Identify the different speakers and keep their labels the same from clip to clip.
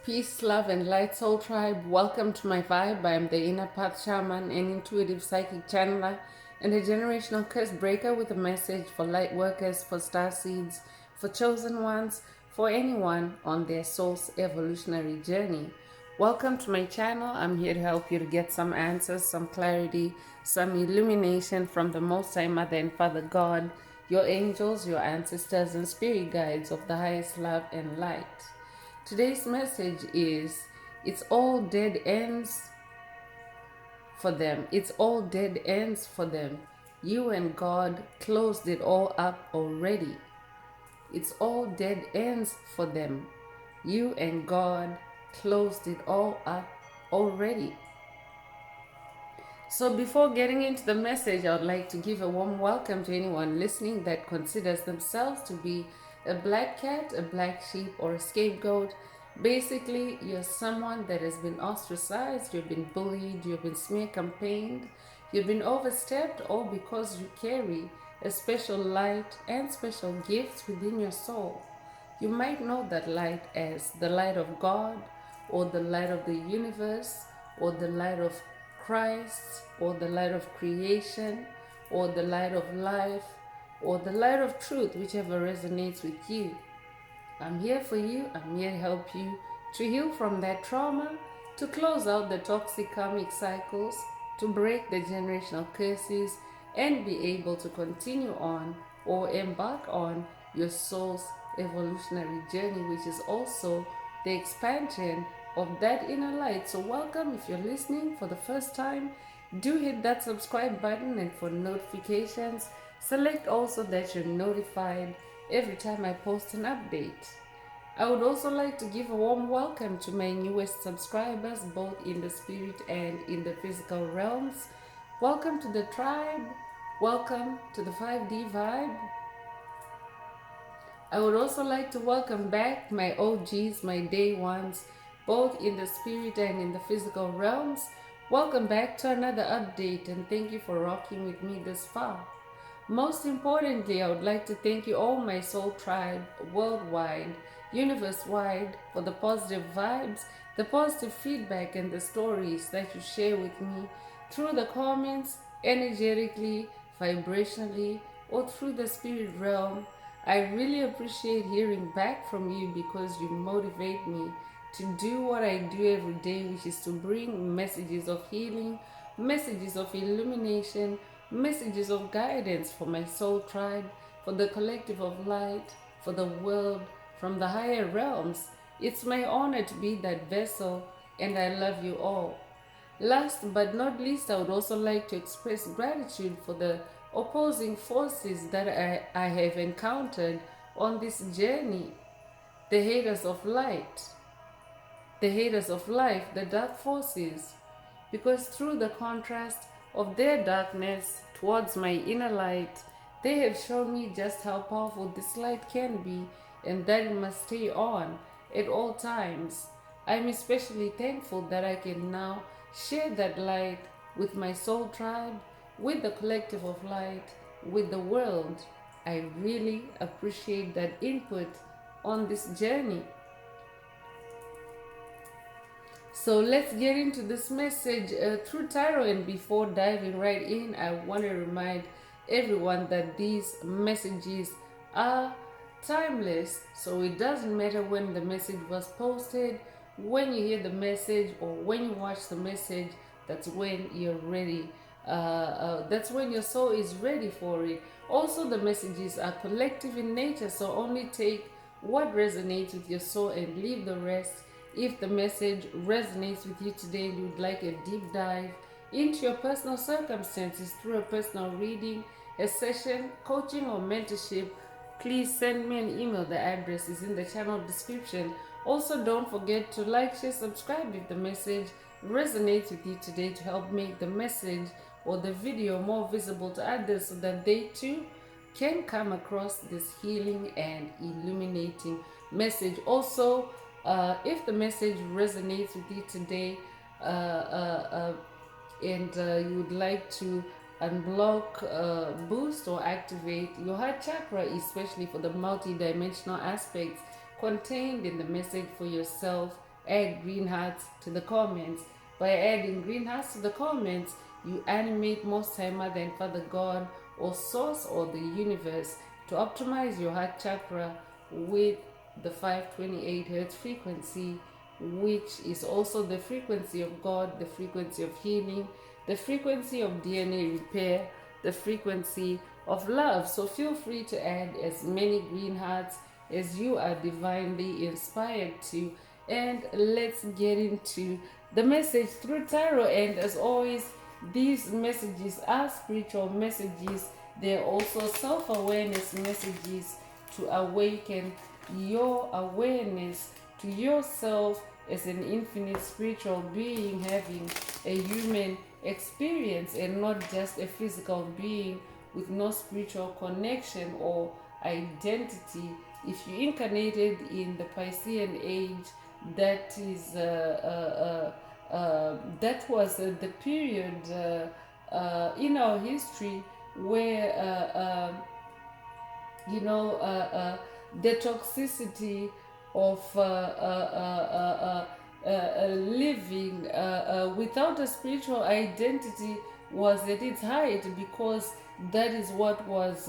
Speaker 1: Peace, love, and light, soul tribe. Welcome to my vibe. I am the inner path shaman, an intuitive psychic channeler, and a generational curse breaker with a message for light workers, for star seeds, for chosen ones, for anyone on their soul's evolutionary journey. Welcome to my channel. I'm here to help you to get some answers, some clarity, some illumination from the Most High Mother and Father God, your angels, your ancestors, and spirit guides of the highest love and light. Today's message is it's all dead ends for them. It's all dead ends for them. You and God closed it all up already. It's all dead ends for them. You and God closed it all up already. So before getting into the message, I would like to give a warm welcome to anyone listening that considers themselves to be a black cat, a black sheep, or a scapegoat. Basically, you're someone that has been ostracized, you've been bullied, you've been smear campaigned, you've been overstepped, all because you carry a special light and special gifts within your soul. You might know that light as the light of God, or the light of the universe, or the light of Christ, or the light of creation, or the light of life, or the light of truth, whichever resonates with you. I'm here for you. I'm here to help you to heal from that trauma, to close out the toxic karmic cycles, to break the generational curses, and be able to continue on or embark on your soul's evolutionary journey, which is also the expansion of that inner light. So welcome. If you're listening for the first time, do hit that subscribe button, and for notifications, select also that you're notified every time I post an update. I would also like to give a warm welcome to my newest subscribers, both in the spirit and in the physical realms. Welcome to the tribe. Welcome to the 5D vibe. I would also like to welcome back my OGs, my day ones, both in the spirit and in the physical realms. Welcome back to another update, and thank you for rocking with me this far. Most importantly, I would like to thank you all, my soul tribe, worldwide, universe-wide, for the positive vibes, the positive feedback, and the stories that you share with me through the comments, energetically, vibrationally, or through the spirit realm. I really appreciate hearing back from you because you motivate me to do what I do every day, which is to bring messages of healing, messages of illumination, messages of guidance for my soul tribe, for the collective of light, for the world, from the higher realms. It's my honor to be that vessel, and I love you all. Last but not least, I would also like to express gratitude for the opposing forces that I have encountered on this journey. The haters of light, the haters of life, the dark forces, because through the contrast of their darkness towards my inner light, they have shown me just how powerful this light can be, and that it must stay on at all times. I'm especially thankful that I can now share that light with my soul tribe, with the collective of light, with the world. I really appreciate that input on this journey. So let's get into this message through tarot, and before diving right in, I want to remind everyone that these messages are timeless. So it doesn't matter when the message was posted, when you hear the message, or when you watch the message, that's when you're ready. That's when your soul is ready for it. Also, the messages are collective in nature, so only take what resonates with your soul and leave the rest. If the message resonates with you today and you'd like a deep dive into your personal circumstances through a personal reading, a session, coaching, or mentorship, please send me an email. The address is in the channel description. Also, don't forget to like, share, subscribe if the message resonates with you today, to help make the message or the video more visible to others so that they too can come across this healing and illuminating message. Also, if the message resonates with you today, and you would like to unblock, boost, or activate your heart chakra, especially for the multi-dimensional aspects contained in the message for yourself add green hearts to the comments. By adding green hearts to the comments, you animate Most High Mother and Father God or Source or the universe to optimize your heart chakra with the 528 hertz frequency, which is also the frequency of God, the frequency of healing, the frequency of DNA repair, the frequency of love. So feel free to add as many green hearts as you are divinely inspired to. And let's get into the message through tarot. And as always, these messages are spiritual messages. They're also self-awareness messages to awaken your awareness to yourself as an infinite spiritual being having a human experience and not just a physical being with no spiritual connection or identity. If you incarnated in the Piscean age, that is that was the period in our history where the toxicity of living without a spiritual identity was at its height, because that is what was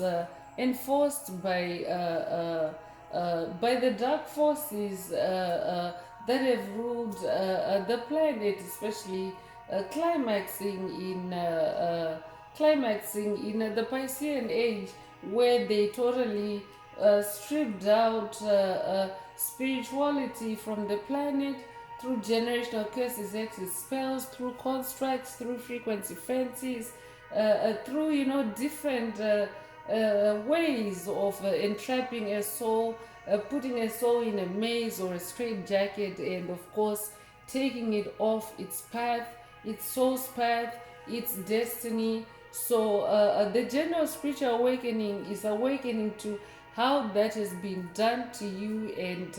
Speaker 1: enforced by the dark forces that have ruled the planet, especially climaxing in the Piscean age, where they totally stripped out spirituality from the planet through generational curses, hexes, spells, through constructs, through frequency fences, through different ways of entrapping a soul, putting a soul in a maze or a straitjacket, and of course taking it off its path, its soul's path, its destiny. So the general spiritual awakening is awakening to how that has been done to you, and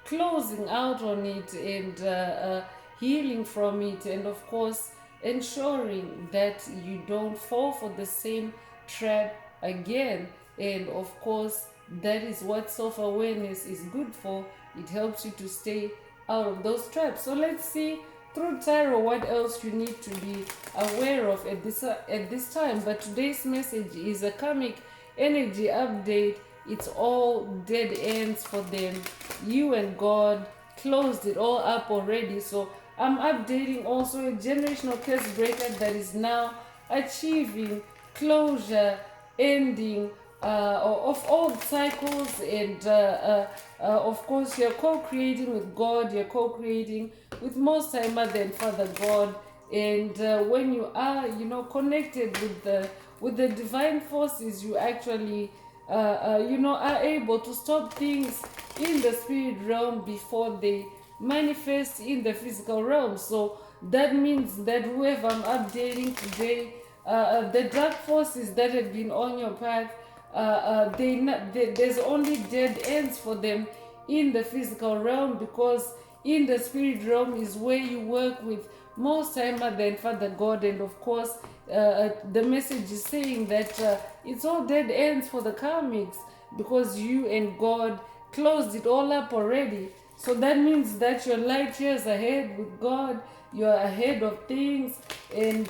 Speaker 1: closing out on it, and healing from it, and of course ensuring that you don't fall for the same trap again. And of course, that is what self-awareness is good for. It helps you to stay out of those traps. So let's see through tarot what else you need to be aware of at this time. But today's message is a karmic energy update. It's all dead ends for them. You and God closed it all up already. So I'm updating also a generational curse breaker that is now achieving closure, ending of old cycles, and of course you're co-creating with God, you're co-creating with Most High Mother and Father God. And when you are connected with the divine forces, you actually are able to stop things in the spirit realm before they manifest in the physical realm. So that means that whoever I'm updating today, the dark forces that have been on your path, there's only dead ends for them in the physical realm, because in the spirit realm is where you work with Most High Mother and Father God. And of course the message is saying that it's all dead ends for the karmics, because you and God closed it all up already. So that means that you're light years ahead with God, you're ahead of things, and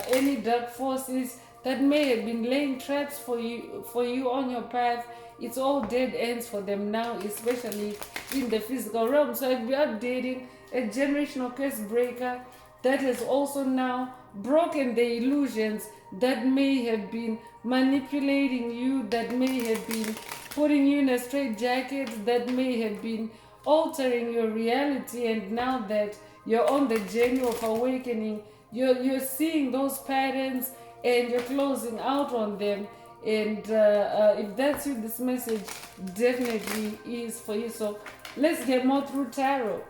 Speaker 1: any dark forces that may have been laying traps for you on your path, it's all dead ends for them now, especially in the physical realm. So I'll be updating a generational curse breaker that has also now broken the illusions that may have been manipulating you, that may have been putting you in a straitjacket, that may have been altering your reality. And now that you're on the journey of awakening, you're seeing those patterns and you're closing out on them. And if that's you, this message definitely is for you. So let's get more through tarot.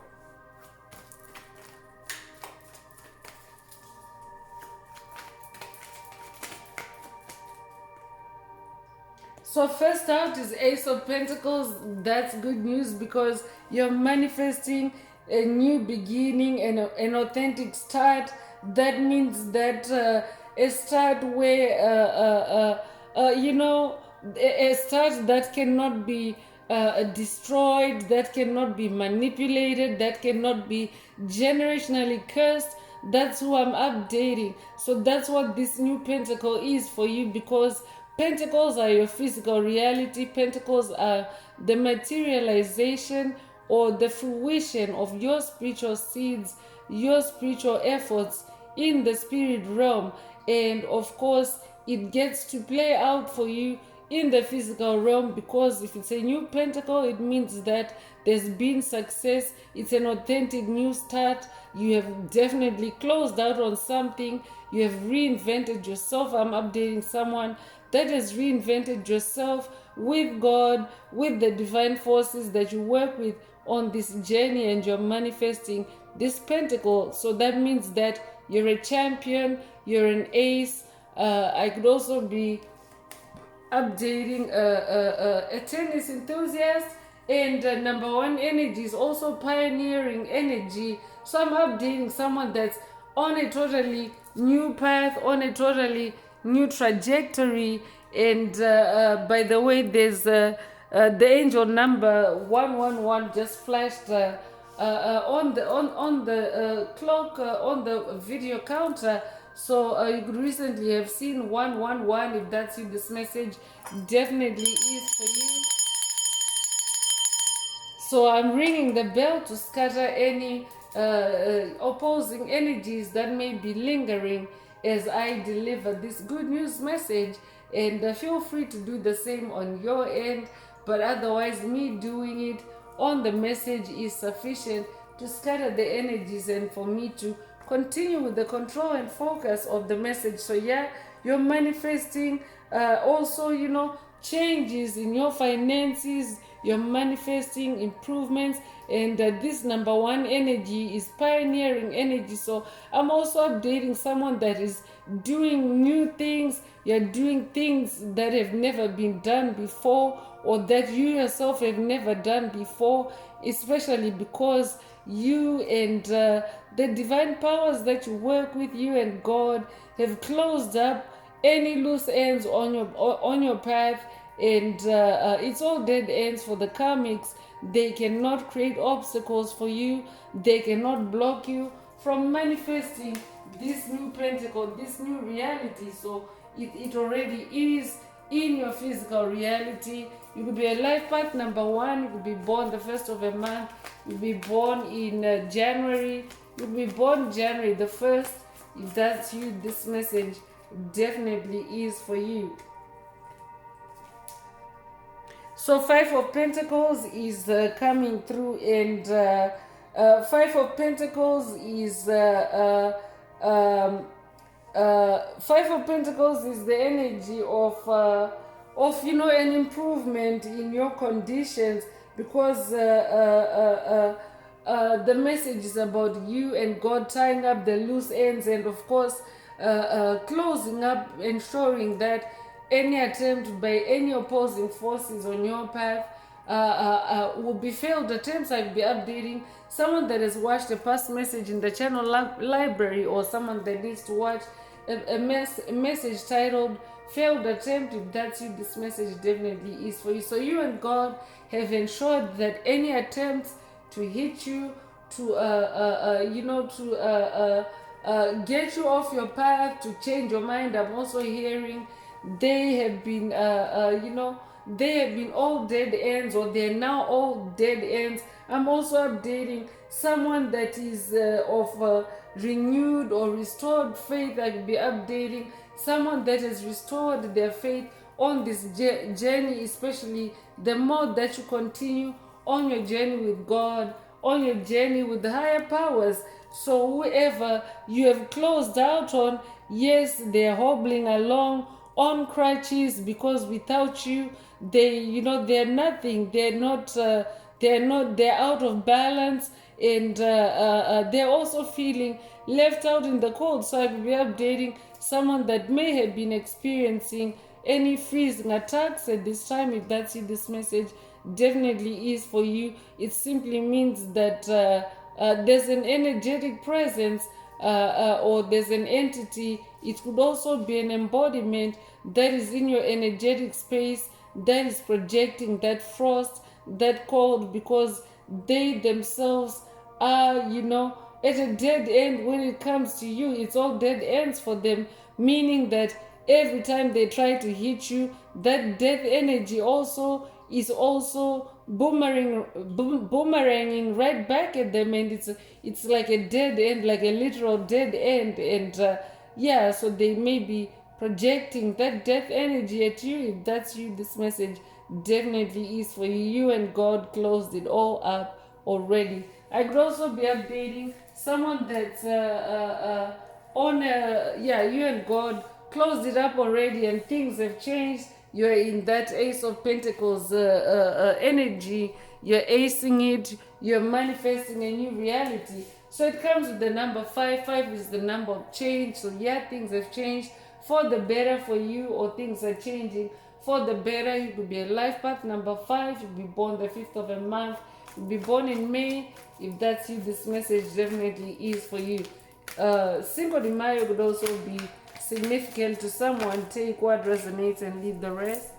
Speaker 1: So first out is Ace of Pentacles. That's good news, because you're manifesting a new beginning and an authentic start. That means that a start where a start that cannot be destroyed, that cannot be manipulated, that cannot be generationally cursed. That's who I'm updating. So that's what this new pentacle is for you, because pentacles are your physical reality. Pentacles are the materialization or the fruition of your spiritual seeds, your spiritual efforts in the spirit realm. And of course, it gets to play out for you in the physical realm, because if it's a new pentacle, it means that there's been success. It's an authentic new start. You have definitely closed out on something. You have reinvented yourself. I'm updating someone that has reinvented yourself with God, with the divine forces that you work with on this journey, and you're manifesting this pentacle. So that means that you're a champion, you're an ace. I could also be updating a tennis enthusiast, and number one energy is also pioneering energy. So I'm updating someone that's on a totally new path, on a totally new trajectory. And by the way, there's the angel number 111 just flashed on the clock, on the video counter. So you could recently have seen 111. If that's you, this message definitely is for you. So I'm ringing the bell to scatter any opposing energies that may be lingering as I deliver this good news message. And feel free to do the same on your end. But otherwise, me doing it on the message is sufficient to scatter the energies and for me to continue with the control and focus of the message. So yeah, you're manifesting also, changes in your finances. You're manifesting improvements, and this number one energy is pioneering energy. So I'm also updating someone that is doing new things. You're doing things that have never been done before, or that you yourself have never done before, especially because you and the divine powers that you work with, you and God, have closed up any loose ends on your path. And it's all dead ends for the karmics. They cannot create obstacles for you. They cannot block you from manifesting this new pentacle, this new reality. So it already is in your physical reality. You could be a life path number one. You could be born the first of a month. You could be born in January. You could be born January the 1st. If that's you, this message definitely is for you. So Five of Pentacles is coming through, and Five of Pentacles is Five of Pentacles is the energy of an improvement in your conditions, because the message is about you and God tying up the loose ends, and of course closing up, ensuring that any attempt by any opposing forces on your path will be failed attempts. I'll be updating someone that has watched a past message in the channel library, or someone that needs to watch a message titled failed attempt. If that's you, this message definitely is for you. So you and God have ensured that any attempts to hit you, to get you off your path, to change your mind, I'm also hearing they have been they have been all dead ends, or they're now all dead ends. I'm also updating someone that is of renewed or restored faith. I could be updating someone that has restored their faith on this journey, especially the more that you continue on your journey with God, on your journey with the higher powers. So whoever you have closed out on, yes, they're hobbling along on crutches, because without you, they're nothing. They're out of balance, and they're also feeling left out in the cold. So I will be updating someone that may have been experiencing any freezing attacks at this time. If that's you, this message definitely is for you. It simply means that there's an energetic presence, or there's an entity. It could also be an embodiment that is in your energetic space, that is projecting that frost, that called, because they themselves are, at a dead end. When it comes to you, it's all dead ends for them, meaning that every time they try to hit you, that death energy also is also boomeranging right back at them, and it's like a dead end, like a literal dead end. And yeah, so they may be projecting that death energy at you. If that's you, this message definitely is for you. You and God closed it all up already. I could also be updating someone that's on yeah, you and God closed it up already, and things have changed. You're in that Ace of Pentacles energy. You're acing it. You're manifesting a new reality. So it comes with the number 5. 5 is the number of change. So yeah, things have changed for the better for you, or things are changing for the better. You could be a life path number 5. You'll be born the 5th of a month. You'll be born in May. If that's you, this message definitely is for you. Cinco de Mayo could also be significant to someone. Take what resonates and leave the rest.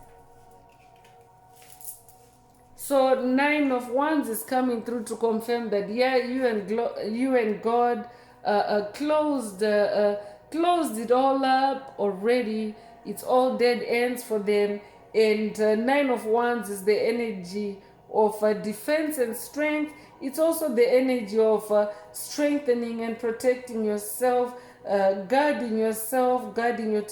Speaker 1: So 9 of Wands is coming through to confirm that yeah, you and God closed it all up already. It's all dead ends for them. And 9 of Wands is the energy of defense and strength. It's also the energy of strengthening and protecting yourself, guarding yourself, guarding your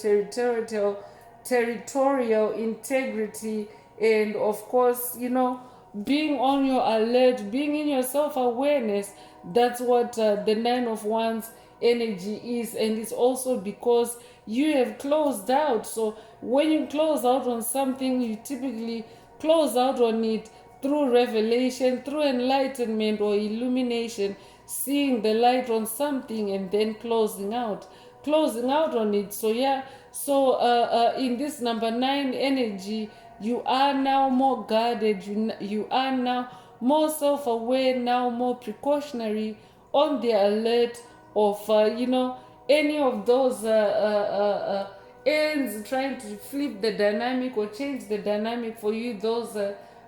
Speaker 1: territorial integrity, and of course, being on your alert, being in your self-awareness. That's what the 9 of Wands energy is. And it's also because you have closed out. So when you close out on something, you typically close out on it through revelation, through enlightenment or illumination, seeing the light on something and then closing out on it. So yeah, so in this number 9 energy, you are now more guarded. You are now more self-aware, now more precautionary, on the alert of any of those ends trying to flip the dynamic or change the dynamic for you. Those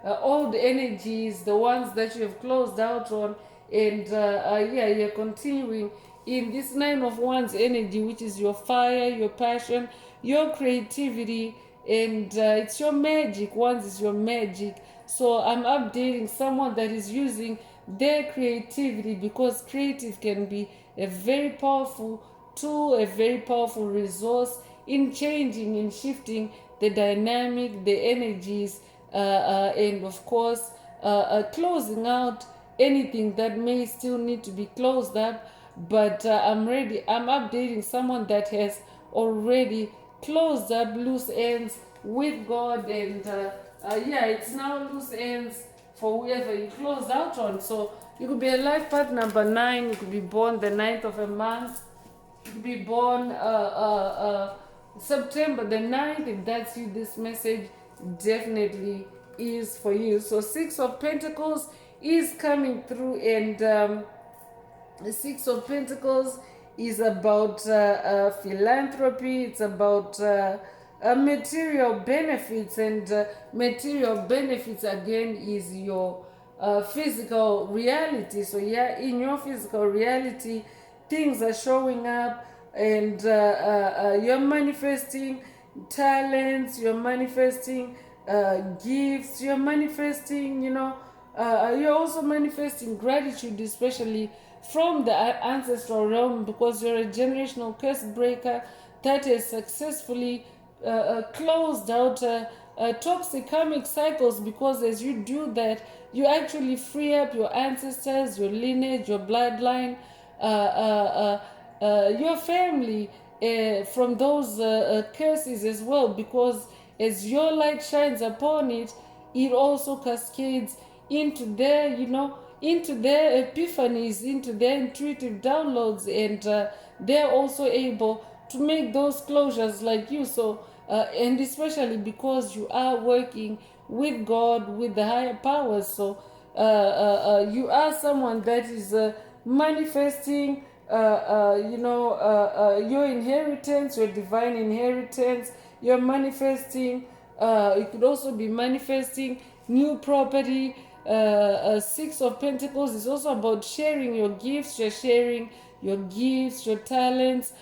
Speaker 1: old energies, the ones that you have closed out on, and yeah, you're continuing in this 9 of Wands energy, which is your fire, your passion, your creativity, and it's your magic. Wands is your magic. So I'm updating someone that is using their creativity, because creative can be a very powerful tool, a very powerful resource in changing, in shifting the dynamic, the energies, and of course closing out anything that may still need to be closed up. But I'm updating someone that has already closed up loose ends with God, and yeah, it's now loose ends for whoever you closed out on. So you could be a life path number 9. You could be born the 9th of a month. You could be born September the 9th. If that's you, this message definitely is for you. So 6 of Pentacles is coming through, and the 6 of Pentacles is about philanthropy. It's about material benefits, and material benefits again is your physical reality. So yeah, in your physical reality, things are showing up, and you're manifesting talents, you're manifesting gifts, you're manifesting, you're also manifesting gratitude, especially from the ancestral realm, because you're a generational curse breaker that has successfully closed out toxic karmic cycles. Because as you do that, you actually free up your ancestors, your lineage, your bloodline, your family from those curses as well. Because as your light shines upon it, it also cascades into their, into their epiphanies, into their intuitive downloads, and they're also able to make those closures like you. So and especially because you are working with God, with the higher powers. So you are someone that is manifesting your inheritance, your divine inheritance. You're manifesting, you could also be manifesting new property. Six of Pentacles is also about sharing your gifts. You're sharing your gifts, your talents.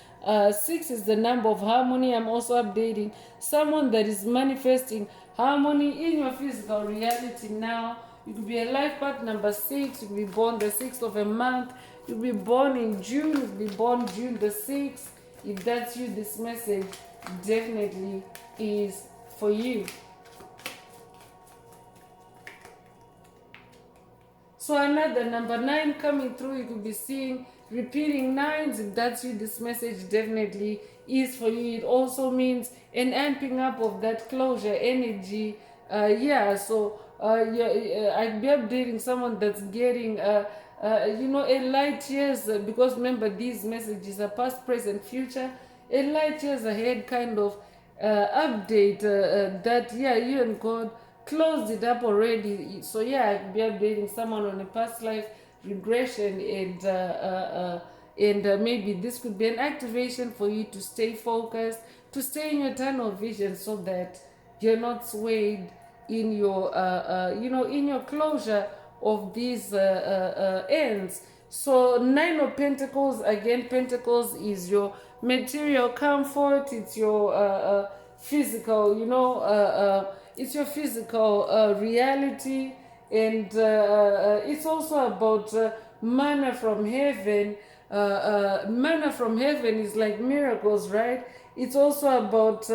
Speaker 1: Six is the number of harmony. I'm also updating someone that is manifesting harmony in your physical reality now. You could be a life path number 6. You could be born the 6th of a month. You could be born in June. You could be born June the 6th. If that's you, this message definitely is for you. So another number 9 coming through. You could be seeing repeating 9s. If that's you, this message definitely is for you. It also means an amping up of that closure energy. So I'd be updating someone that's getting a light years, because remember these messages are past, present, future. A light years ahead kind of update that you and God closed it up already. So I'd be updating someone on a past life regression, and maybe this could be an activation for you to stay focused, to stay in your tunnel vision, so that you're not swayed in your in your closure of these ends. So 9 of Pentacles, again, Pentacles is your material comfort. It's your physical, it's your physical reality, and it's also about manna from heaven. Manna from heaven is like miracles, right? It's also about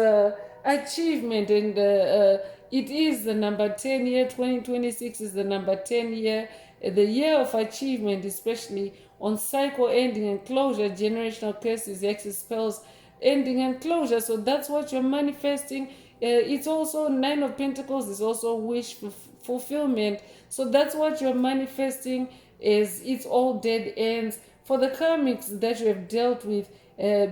Speaker 1: achievement, and it is the number 10 year. 2026 is the number 10 year, the year of achievement, especially on cycle ending and closure, generational curses, exes, spells ending and closure. So that's what you're manifesting. It's also 9 of Pentacles is also wish fulfillment. So that's what you're manifesting, is it's all dead ends for the karmics that you have dealt with,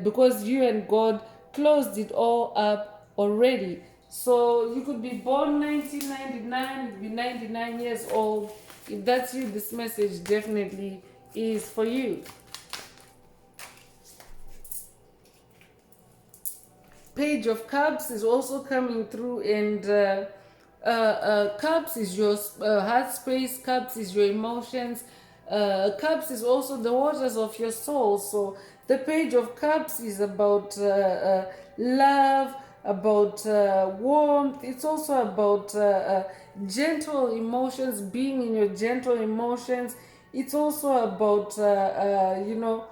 Speaker 1: because you and God closed it all up already. So you could be born 1999, you could be 99 years old. If that's you, this message definitely is for you. Page of Cups is also coming through, and Cups is your heart space. Cups is your emotions. Cups is also the waters of your soul. So the Page of Cups is about love, about warmth. It's also about gentle emotions, being in your gentle emotions. It's also about the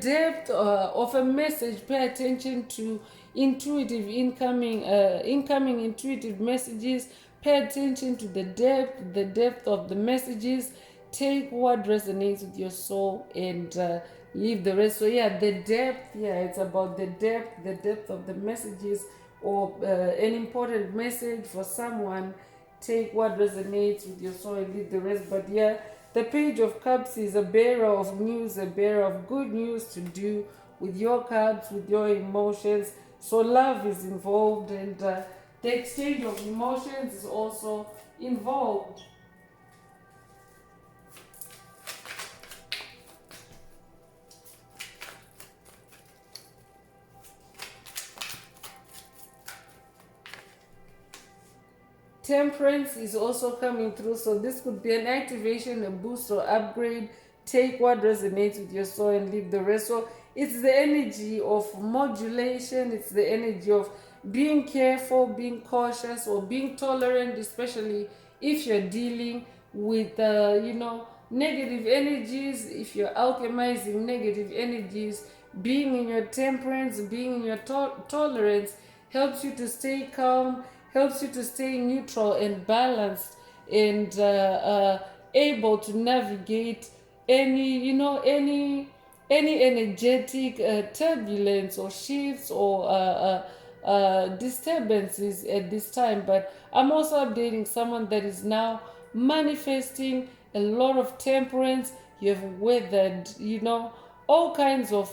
Speaker 1: depth of a message. Pay attention to intuitive incoming intuitive messages. Pay attention to the depth of the messages. Take what resonates with your soul, and leave the rest. So the depth, it's about the depth of the messages, or an important message for someone. Take what resonates with your soul and leave the rest. But the Page of Cups is a bearer of news, a bearer of good news to do with your cups, with your emotions. So love is involved, and the exchange of emotions is also involved. Temperance is also coming through, so this could be an activation, a boost, or upgrade. Take what resonates with your soul and leave the rest. So it's the energy of modulation. It's the energy of being careful, being cautious, or being tolerant, especially if you're dealing with negative energies. If you're alchemizing negative energies, being in your temperance, being in your tolerance helps you to stay calm, helps you to stay neutral and balanced, and able to navigate any energetic turbulence or shifts or disturbances at this time. But I'm also updating someone that is now manifesting a lot of temperance. You have weathered all kinds of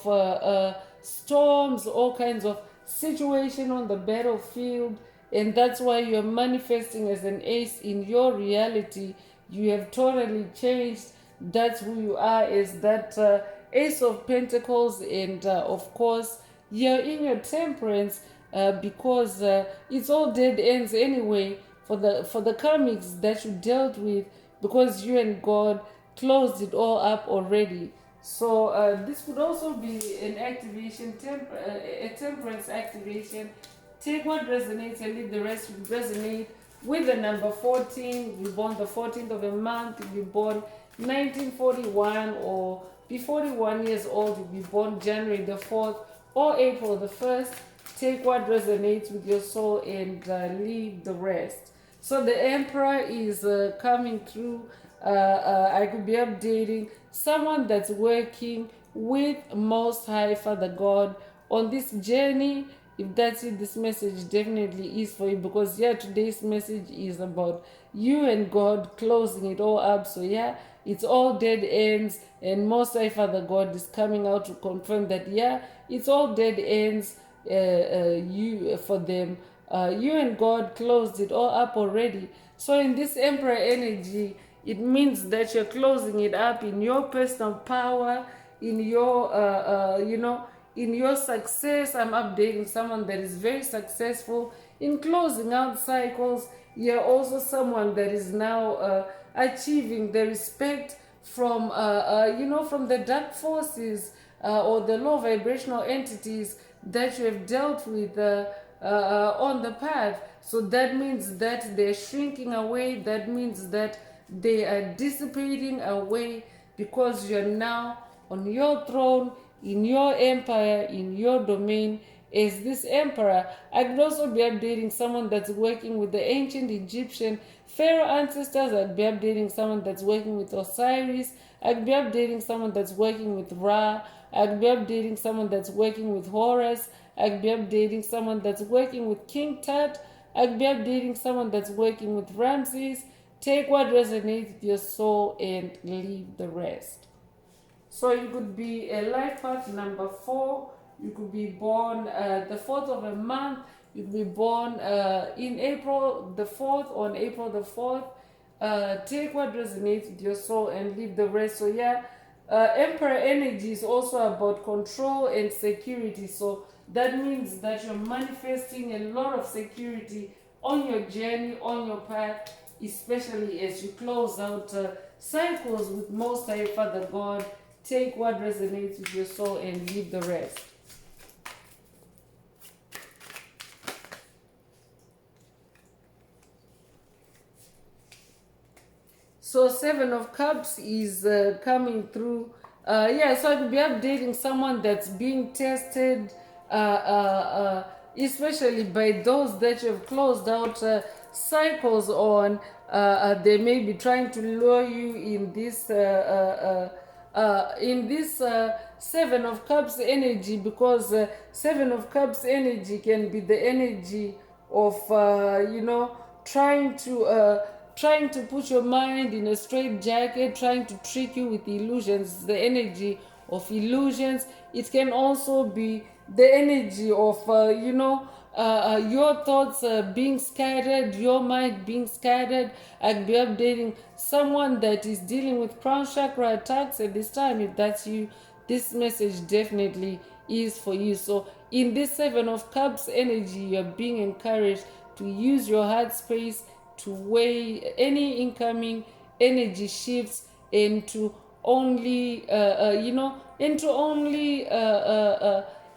Speaker 1: storms, all kinds of situation on the battlefield, and that's why you're manifesting as an ace in your reality. You have totally changed. That's who you are, as that Ace of Pentacles, and of course you're in your temperance, because it's all dead ends anyway for the karmics that you dealt with, because you and God closed it all up already. So this would also be an activation, a temperance activation. Take what resonates and leave the rest. Resonate with the number 14. You're born the 14th of a month. You're born 1941, or be 41 years old. You'll be born January the 4th or April the 1st. Take what resonates with your soul and leave the rest. So the Emperor is coming through. I could be updating someone that's working with Most High Father God on this journey. If that's it, this message definitely is for you, because yeah, today's message is about you and God closing it all up. So yeah, it's all dead ends, and Most High Father God is coming out to confirm that yeah, it's all dead ends. You for them, you and God closed it all up already. So in this Emperor energy, it means that you're closing it up in your personal power, in your in your success. I'm updating someone that is very successful in closing out cycles. You're also someone that is now achieving the respect from from the dark forces or the low vibrational entities that you have dealt with on the path. So that means that they're shrinking away. That means that they are dissipating away, because you're now on your throne, in your empire, in your domain as this emperor. I could also be updating someone that's working with the ancient Egyptian pharaoh ancestors. I'd be updating someone that's working with Osiris. I'd be updating someone that's working with Ra. I'd be updating someone that's working with Horus. I'd be updating someone that's working with King Tut. I'd be updating someone that's working with Ramses. Take what resonates with your soul and leave the rest. So you could be a life path number 4. You could be born the 4th of a month. You could be born in April the 4th, on April the 4th. Take what resonates with your soul and leave the rest. So yeah, Emperor energy is also about control and security. So that means that you're manifesting a lot of security on your journey, on your path, especially as you close out cycles with Most High Father God. Take what resonates with your soul and leave the rest. So 7 of Cups is coming through. Yeah, so I'd be updating someone that's being tested, especially by those that you've closed out cycles on. They may be trying to lure you in this 7 of Cups energy, because 7 of Cups energy can be the energy of trying to put your mind in a straight jacket, trying to trick you with illusions. The energy of illusions. It can also be the energy of your thoughts being scattered, your mind being scattered. I'd be updating someone that is dealing with crown chakra attacks at this time. If that's you, this message definitely is for you. So in this 7 of Cups energy, you're being encouraged to use your heart space to weigh any incoming energy shifts, and to only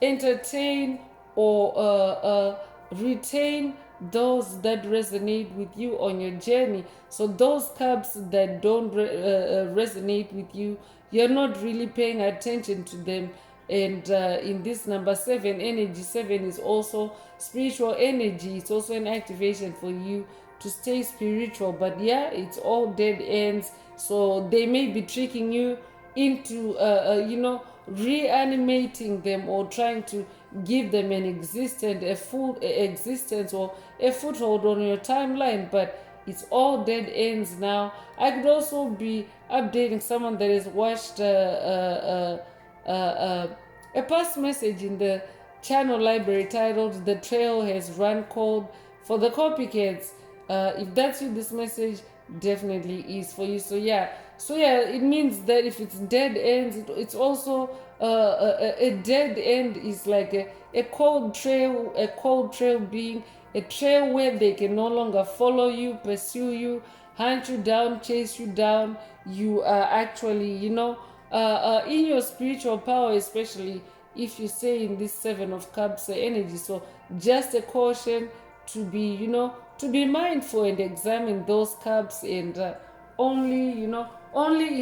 Speaker 1: entertain or retain those that resonate with you on your journey. So those cups that don't resonate with you, you're not really paying attention to them. And in this number 7 energy, 7 is also spiritual energy. It's also an activation for you to stay spiritual. But yeah, it's all dead ends. So they may be tricking you into reanimating them, or trying to give them a full existence or a foothold on your timeline. But it's all dead ends now. I could also be updating someone that has watched a past message in the channel library titled "The Trail Has Run Cold" for the copycats. If that's you, this message definitely is for you. So yeah, it means that if it's dead ends, it's also a dead end is like a cold trail being a trail where they can no longer follow you, pursue you, hunt you down, chase you down. You are actually, in your spiritual power, especially if you say in this Seven of Cups energy. So just a caution to be, to be mindful and examine those cups, and only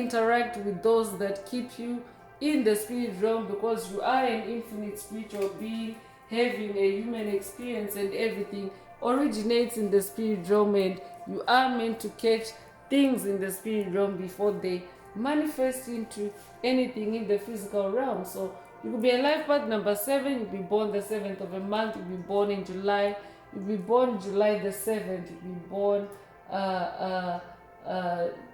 Speaker 1: interact with those that keep you in the spirit realm, because you are an infinite spiritual being having a human experience, and everything originates in the spirit realm, and you are meant to catch things in the spirit realm before they manifest into anything in the physical realm. So you could be a life path number 7, you'll be born the 7th of a month, you'll be born in July, you'll be born July the 7th, you'll be born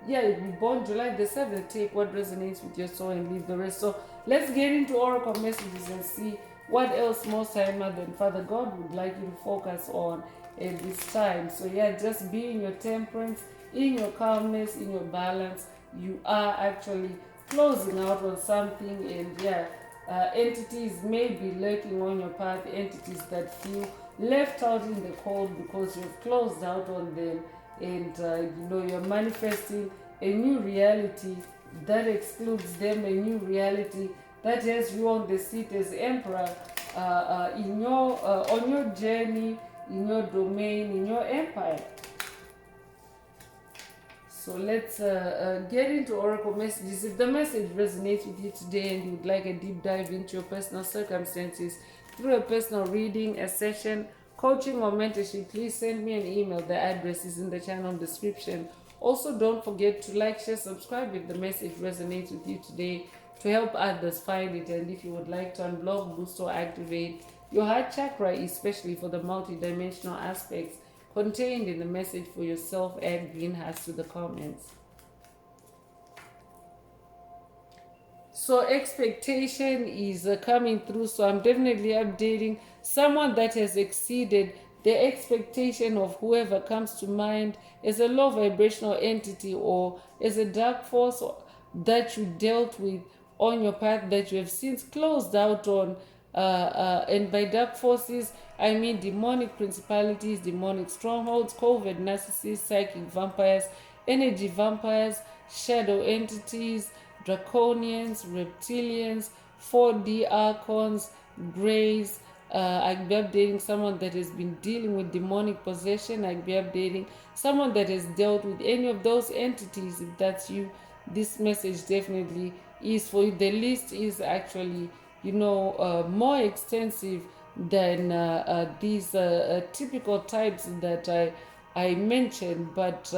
Speaker 1: you'll be born July the 7th. Take what resonates with your soul and leave the rest. So let's get into oracle messages and see what else Most High Mother and Father God would like you to focus on at this time. So just be in your temperance, in your calmness, in your balance. You are actually closing out on something, and entities may be lurking on your path, entities that feel left out in the cold because you've closed out on them, and you're manifesting a new reality that excludes them, a new reality that has you on the seat as emperor in your on your journey, in your domain, in your empire. So let's get into oracle messages. If the message resonates with you today and you would like a deep dive into your personal circumstances through a personal reading, a session, coaching, or mentorship, please send me an email. The address is in the channel description. Also, don't forget to like, share, subscribe if the message resonates with you today, to help others find it. And if you would like to unblock, boost, or activate your heart chakra, especially for the multidimensional aspects contained in the message for yourself, add green hearts to the comments. So expectation is coming through. So I'm definitely updating someone that has exceeded the expectation of whoever comes to mind as a low vibrational entity or as a dark force that you dealt with on your path that you have since closed out on. And by dark forces, I mean demonic principalities, demonic strongholds, covert narcissists, psychic vampires, energy vampires, shadow entities, draconians, reptilians, 4D archons, greys. I'll be updating someone that has been dealing with demonic possession. I'll be updating someone that has dealt with any of those entities. If that's you, this message definitely is for you. The list is actually, more extensive than these typical types that I mentioned. But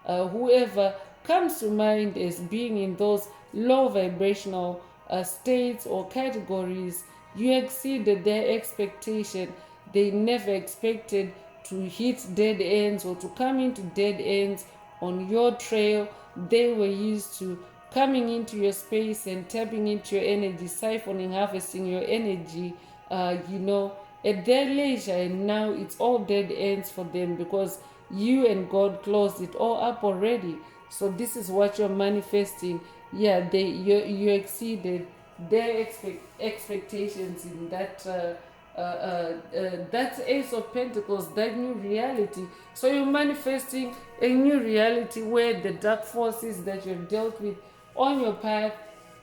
Speaker 1: whoever comes to mind as being in those low vibrational states or categories, you exceeded their expectation. They never expected to hit dead ends or to come into dead ends on your trail. They were used to coming into your space and tapping into your energy, siphoning, harvesting your energy, at their leisure. And now it's all dead ends for them because you and God closed it all up already. So this is what you're manifesting. You exceeded their expectations in that that's Ace of Pentacles, that new reality. So you're manifesting a new reality where the dark forces that you've dealt with on your path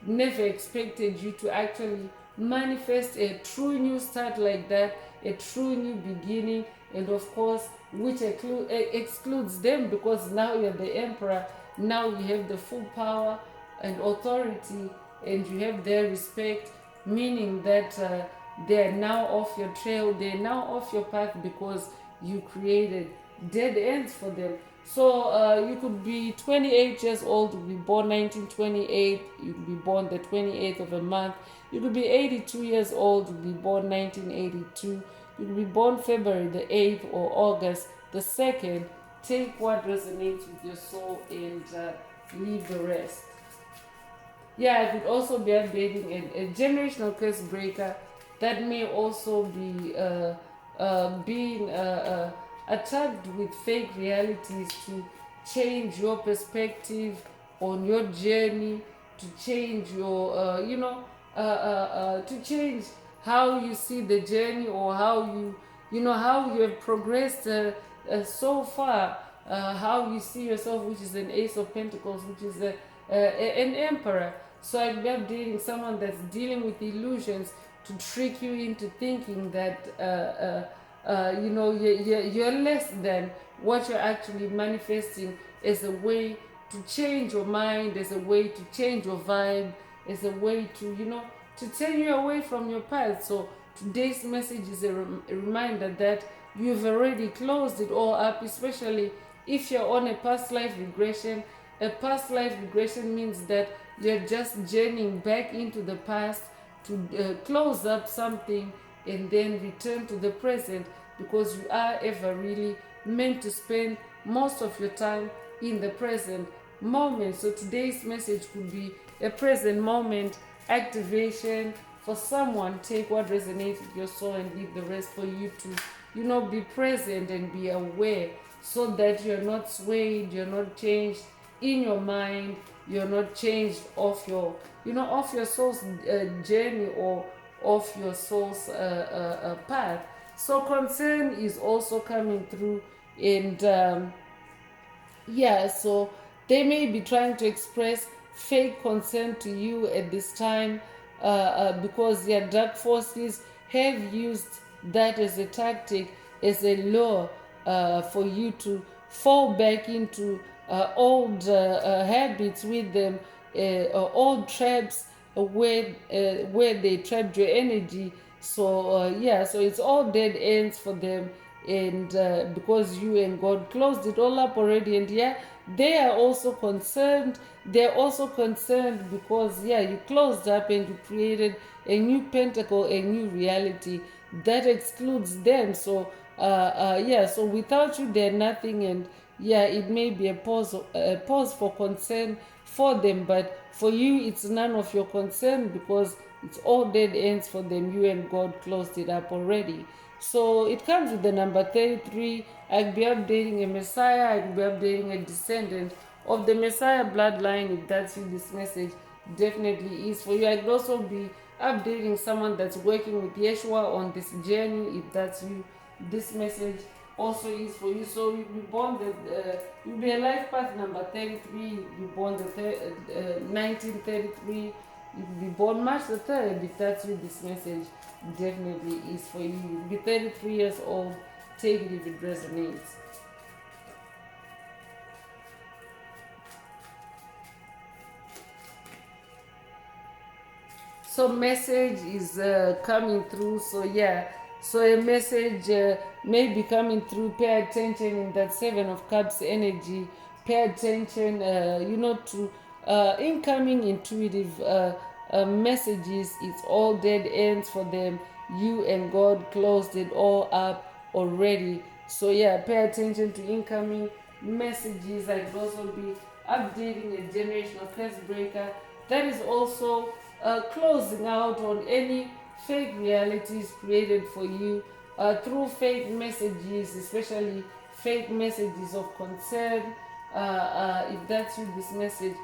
Speaker 1: never expected you to actually manifest a true new start like that, a true new beginning, and of course which excludes them, because now you're the emperor. Now you have the full power and authority, and you have their respect, meaning that they're now off your trail, they're now off your path because you created dead ends for them. So you could be 28 years old, you could be born 1928, you could be born the 28th of a month. You could be 82 years old, you could be born 1982. You could be born February the 8th or August the 2nd. Take what resonates with your soul and leave the rest. I could also be updating a generational curse breaker that may also be being attacked with fake realities to change your perspective on your journey, to change your, to change how you see the journey, or how you you know, how you have progressed so far, how you see yourself, which is an Ace of Pentacles, which is an Emperor. So I be updating someone that's dealing with illusions to trick you into thinking that you know, you're less than what you're actually manifesting, as a way to change your mind, as a way to change your vibe, as a way to, you know, to turn you away from your path. So today's message is a reminder that you've already closed it all up, especially if you're on a past life regression. A past life regression means that you're just journeying back into the past to close up something and then return to the present, because you are ever really meant to spend most of your time in the present moment. So today's message could be a present moment activation for someone. Take what resonates with your soul and leave the rest for you to, you know, be present and be aware, so that you're not swayed, you're not changed in your mind, you're not changed off your, you know, off your soul's journey, or off your soul's path. So concern is also coming through, and yeah, so they may be trying to express fake concern to you at this time, because their dark forces have used that as a tactic, as a lure, for you to fall back into old habits with them, old traps, where they trapped your energy. So yeah, so it's all dead ends for them, and because you and God closed it all up already. And yeah, they are also concerned. They're also concerned because, yeah, you closed up and you created a new pentacle, a new reality that excludes them. So yeah, so without you they're nothing. And yeah, it may be a pause for concern for them, but for you it's none of your concern, because it's all dead ends for them. You and God closed it up already. So it comes with the number 33. I'll be updating a Messiah, I'll be updating a descendant of the Messiah bloodline. If that's you, this message definitely is for you. I'd also be updating someone that's working with Yeshua on this journey. If that's you, this message also is for you. So you'll be born you'll be a life path number 33. You'll be born 1933. You'll be born March the 3rd. If that's you, this message definitely is for you. You'll be 33 years old. Take it if it resonates. So message is coming through. So yeah, so a message may be coming through. Pay attention in that Seven of Cups energy. Pay attention, you know, to incoming intuitive messages. It's all dead ends for them. You and God closed it all up already. So yeah, pay attention to incoming messages. I could also be updating a generational curse breaker. That is also closing out on any fake realities created for you through fake messages, especially fake messages of concern. If that's you, this message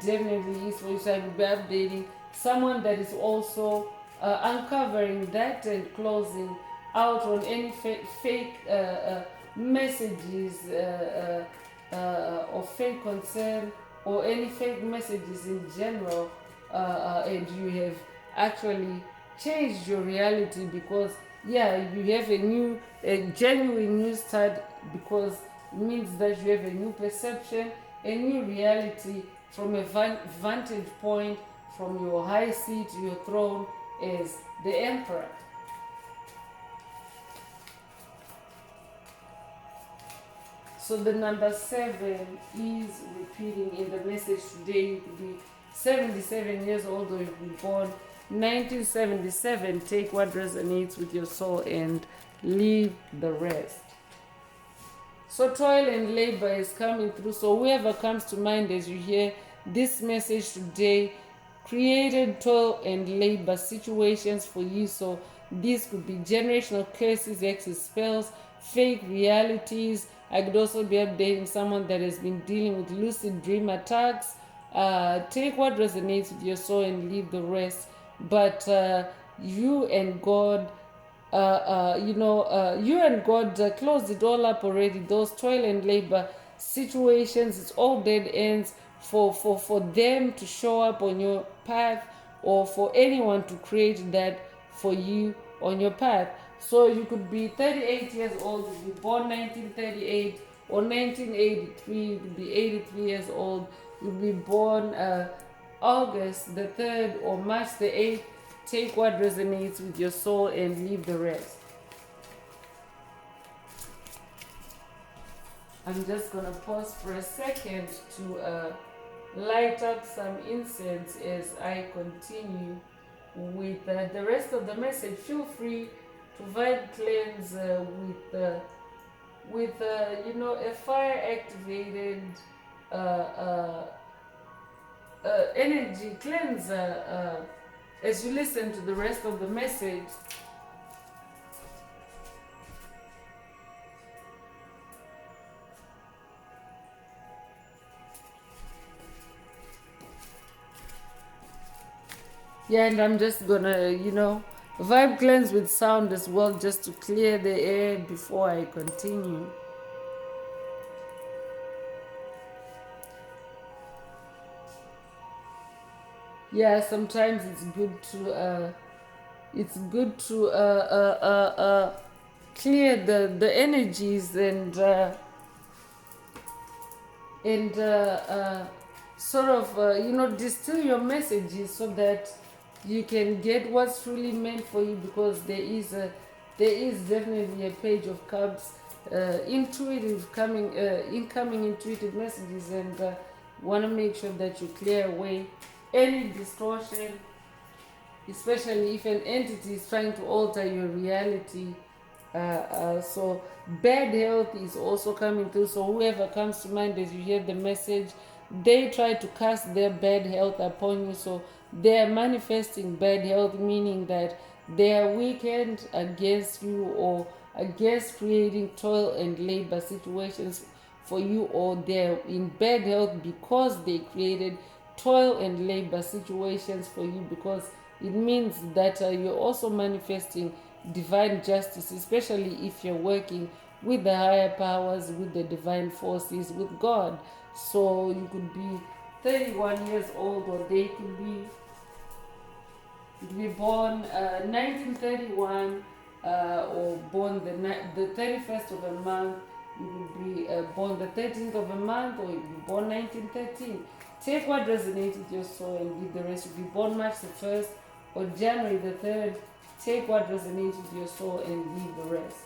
Speaker 1: definitely is for you. So I will be updating someone that is also uncovering that and closing out on any fake messages of fake concern, or any fake messages in general, and you have actually changed your reality, because yeah, you have a genuine new start, because it means that you have a new perception, a new reality from a vantage point, from your high seat, your throne as the emperor. So the number 7 is repeating in the message today. You could be 77 years old, or you could be born 1977. Take what resonates with your soul and leave the rest. So toil and labor is coming through. So whoever comes to mind as you hear this message today, created toil and labor situations for you. So these could be generational curses, exes, spells, fake realities. I could also be updating someone that has been dealing with lucid dream attacks. Take what resonates with your soul and leave the rest. But you and God you and God closed it all up already. Those toil and labor situations, it's all dead ends for them to show up on your path, or for anyone to create that for you on your path. So you could be 38 years old, you could be born 1938 or 1983, you could be 83 years old, you'd be born August the 3rd or March the 8th. Take what resonates with your soul and leave the rest. I'm just going to pause for a second to light up some incense as I continue with the rest of the message. Feel free to vibe cleanse with a fire activated energy cleanser as you listen to the rest of the message. Yeah, and I'm just gonna, vibe cleanse with sound as well, just to clear the air before I continue. Yeah, sometimes it's good to clear the energies and sort of distill your messages so that you can get what's truly meant for you, because there is definitely a page of cups, incoming intuitive messages, and want to make sure that you clear away any distortion, especially if an entity is trying to alter your reality. So bad health is also coming through. So whoever comes to mind as you hear the message, they try to cast their bad health upon you. So they are manifesting bad health, meaning that they are weakened against you, or against creating toil and labor situations for you, or they're in bad health because they created toil and labor situations for you, because it means that you're also manifesting divine justice, especially if you're working with the higher powers, with the divine forces, with God. So you could be 31 years old, or they could be born 1931 or born the 31st of a month. You could be born the 13th of a month, or you could be born 1913. Take what resonates with your soul and leave the rest. You could be born March the 1st or January the 3rd. Take what resonates with your soul and leave the rest.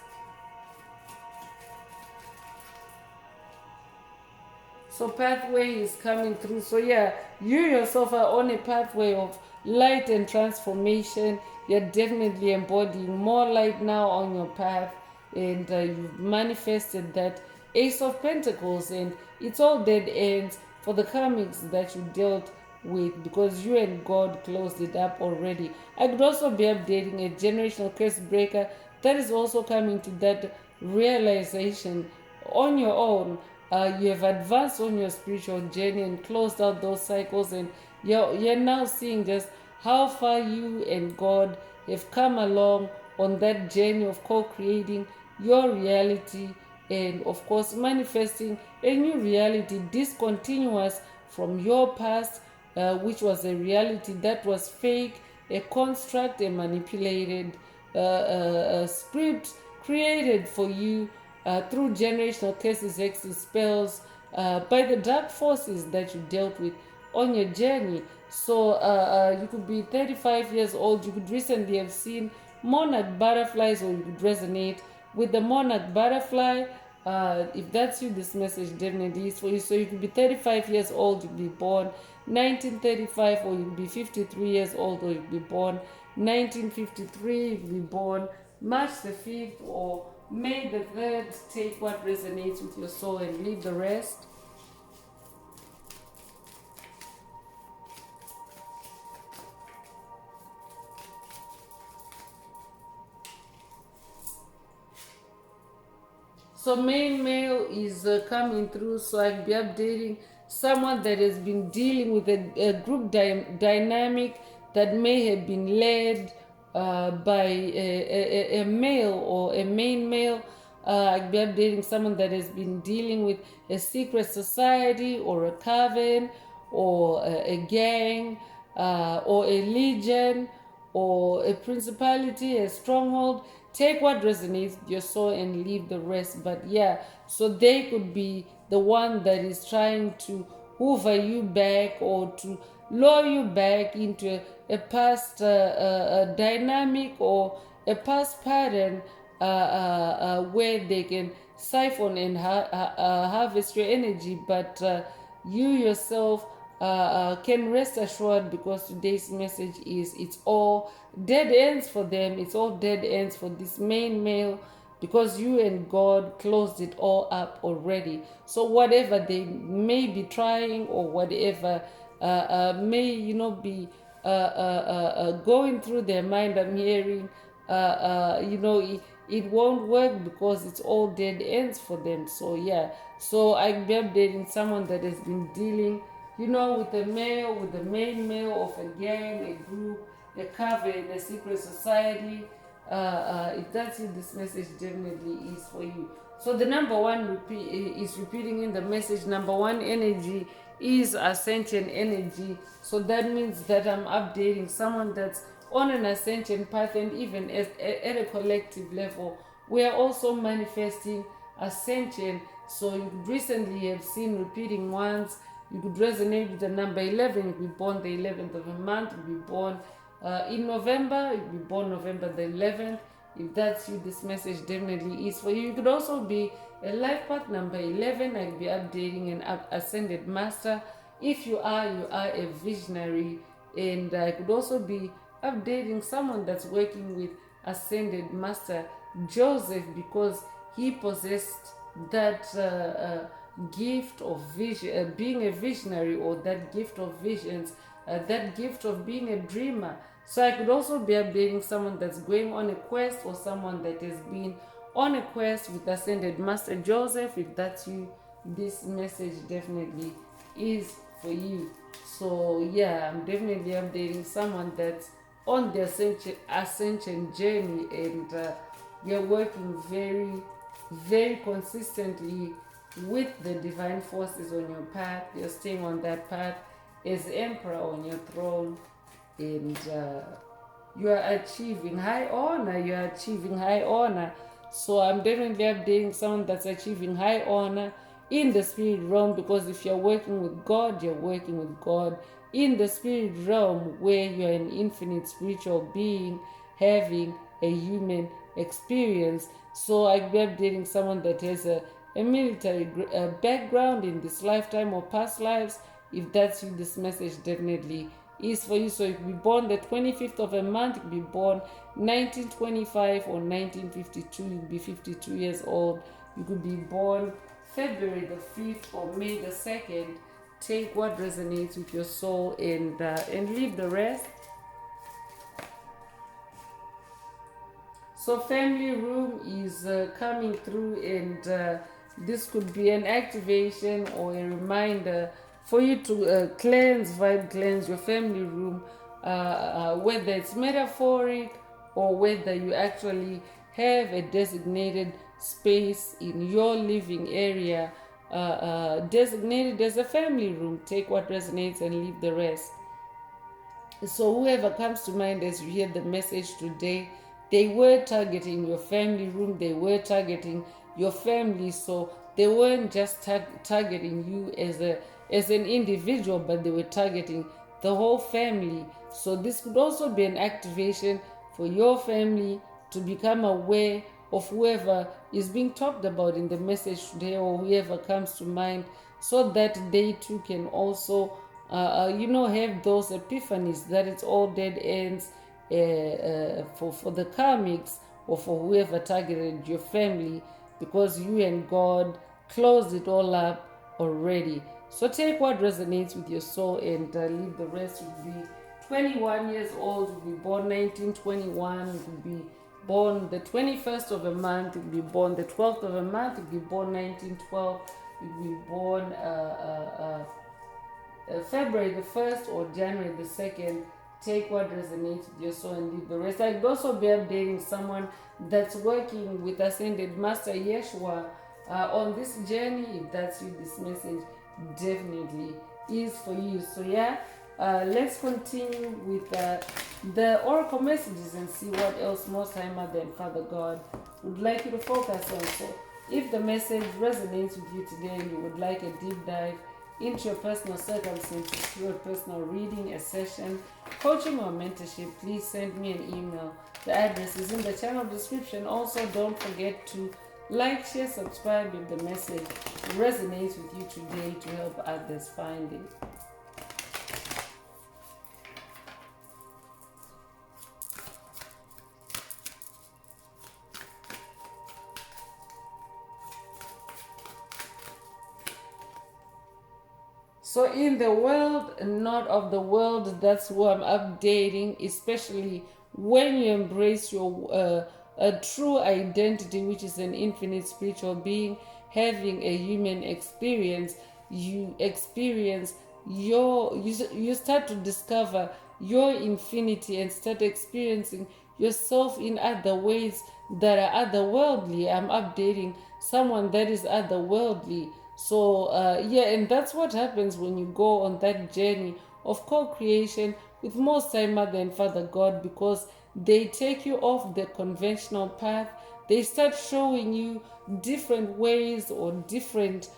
Speaker 1: So pathway is coming through. So yeah, you yourself are on a pathway of light and transformation. You're definitely embodying more light now on your path, and you've manifested that Ace of Pentacles, and it's all dead ends for the karmics that you dealt with, because you and God closed it up already. I could also be updating a generational curse breaker that is also coming to that realization on your own. You have advanced on your spiritual journey and closed out those cycles, and you're now seeing just how far you and God have come along on that journey of co-creating your reality, and of course manifesting a new reality discontinuous from your past, which was a reality that was fake, a construct, a manipulated script created for you through generational curses, hexes, spells, by the dark forces that you dealt with on your journey. So you could be 35 years old, you could recently have seen monarch butterflies, or you could resonate with the monarch butterfly. If that's you, this message definitely is for you. So you could be 35 years old, you could be born 1935, or you could be 53 years old, or you could be born 1953, you could be born March the 5th or May the 3rd. Take what resonates with your soul and leave the rest. So main male is coming through, so I'll be updating someone that has been dealing with a group dynamic that may have been led by a male or a main male. I could be updating someone that has been dealing with a secret society or a coven or a gang or a legion or a principality, a stronghold. Take what resonates with your soul and leave the rest. But yeah, so they could be the one that is trying to hoover you back or to lure you back into a past dynamic or a past pattern where they can siphon and harvest your energy. But you yourself can rest assured, because today's message is it's all dead ends for them. It's all dead ends for this main male, because you and God closed it all up already. So whatever they may be trying or whatever may be going through their mind, I'm hearing it won't work, because it's all dead ends for them. So yeah, so I'll be updating someone that has been dealing with a male, with the main male of a gang, a group, a coven, a secret society. If that's it, this message definitely is for you. So the number one is repeating in the message. Number one energy is ascension energy. So that means that I'm updating someone that's on an ascension path, and even at a collective level, we are also manifesting ascension. So you could recently have seen repeating ones. You could resonate with the number 11. You could be born the 11th of a month. You could be born in November. You could be born November the 11th. If that's you, this message definitely is for you. You could also be a life path number 11. I could be updating an ascended master. If you are a visionary. And I could also be updating someone that's working with ascended master Joseph, because he possessed that gift of vision, being a visionary, or that gift of visions, that gift of being a dreamer. So I could also be updating someone that's going on a quest, or someone that has been on a quest with ascended master Joseph. If that's you, this message definitely is for you. So yeah, I'm definitely updating someone that's on the ascension journey, and you're working very, very consistently with the divine forces on your path. You're staying on that path as emperor on your throne, and you are achieving high honor. You are achieving high honor. So I'm definitely updating someone that's achieving high honor in the spirit realm, because if you're working with God, you're working with God in the spirit realm, where you're an infinite spiritual being having a human experience. So I'll be updating someone that has a military background in this lifetime or past lives. If that's you, this message definitely is for you. So if you be born the 25th of a month, you be born 1925 or 1952, you'll be 52 years old. You could be born February the 5th or May the 2nd. Take what resonates with your soul and leave the rest. So family room is coming through, and this could be an activation or a reminder for you to vibe cleanse your family room, whether it's metaphoric or whether you actually have a designated space in your living area designated as a family room. Take what resonates and leave the rest. So whoever comes to mind as you hear the message today, they were targeting your family room, they were targeting your family. So they weren't just targeting you as an individual, but they were targeting the whole family. So this could also be an activation for your family to become aware of whoever is being talked about in the message today, or whoever comes to mind, so that they too can also have those epiphanies that it's all dead ends for the karmics, or for whoever targeted your family, because you and God closed it all up already. So take what resonates with your soul and leave the rest. Would be 21 years old, would be born 1921, would be born the 21st of a month, would be born the 12th of a month, would be born 1912, would be born February the 1st or January the 2nd. take what resonates with your soul and leave the rest. I could also be updating someone that's working with Ascended Master Yeshua on this journey. If that's you, this message definitely is for you. So yeah, let's continue with the oracle messages and see what else Most High Mother and Father God would like you to focus on. So if the message resonates with you today and you would like a deep dive into your personal circumstances through a personal reading, a session, coaching, or mentorship, please send me an email. The address is in the channel description. Also, don't forget to like, share, subscribe if the message resonates with you today to help others find it. So in the world, not of the world, that's who I'm updating, especially when you embrace your a true identity, which is an infinite spiritual being having a human experience. You experience you start to discover your infinity and start experiencing yourself in other ways that are otherworldly. I'm updating someone that is otherworldly. So yeah, and that's what happens when you go on that journey of co-creation with Most High Mother and Father God, because they take you off the conventional path. They start showing you different ways or different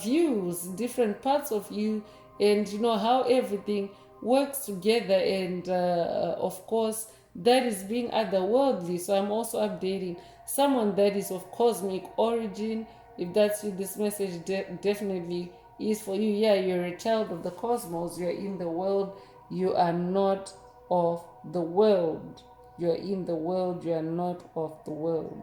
Speaker 1: views, different parts of you, and you know how everything works together. And of course, that is being otherworldly. So I'm also updating someone that is of cosmic origin. If that's you, this message definitely is for you. Yeah, you're a child of the cosmos. You're in the world. You are not of the world. You're in the world. You are not of the world.